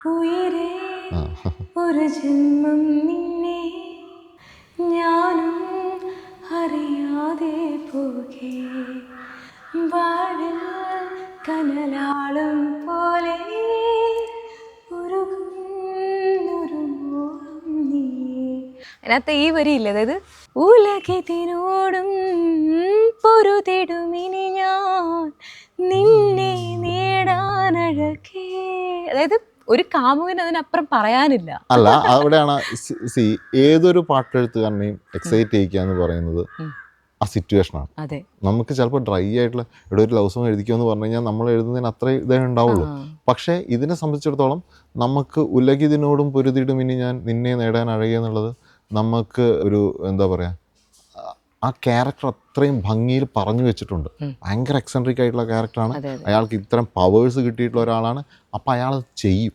ഉയരേ ആ ഒരു ജന്മം നിന്നെ ഞാനും അറിയാതെ പോകെ വാഴൽ കനലാളും പോലെ ഉരുകുന്നൊരു മോഹം നീ. അതിനകത്ത് ഈ വരിയില്ല, അതായത് ഉലകത്തിനോടും പൊരുതിടുമിനി ഞാൻ നിന്നെ നേടാനഴകേ. അതായത് ഒരു കാമുകന് അതിനപ്പുറം പറയാനില്ല. അല്ല, അവിടെയാണ് സി ഏതൊരു പാട്ടെഴുത്തുകാരനെയും എക്സൈറ്റ് ചെയ്യിക്കുക എന്ന് പറയുന്നത് ആ സിറ്റുവേഷനാണ്. അതെ, നമുക്ക് ചിലപ്പോൾ ഡ്രൈ ആയിട്ടുള്ള ഇവിടെ ഒരു ലവ് സോങ് എഴുതിക്കുക എന്ന് പറഞ്ഞു കഴിഞ്ഞാൽ നമ്മൾ എഴുതുന്നതിന് അത്ര ഇതേ ഉണ്ടാവുള്ളൂ. പക്ഷേ ഇതിനെ സംബന്ധിച്ചിടത്തോളം നമുക്ക് ഉലകിതിനോടും പൊരുതിടും ഇനി ഞാൻ നിന്നെ നേടാൻ അഴകിയ എന്നുള്ളത് നമുക്ക് ഒരു എന്താ പറയുക, ആ ക്യാരക്ടർ അത്രയും ഭംഗിയിൽ പറഞ്ഞു വെച്ചിട്ടുണ്ട്. ഭയങ്കര എക്സെൻട്രിക് ആയിട്ടുള്ള ക്യാരക്ടറാണ്. അതെ, അതെ. അയാൾക്ക് ഇത്തരം പവേഴ്സ് കിട്ടിയിട്ടുള്ള ഒരാളാണ്. അപ്പോൾ അയാൾ ചെയ്യും.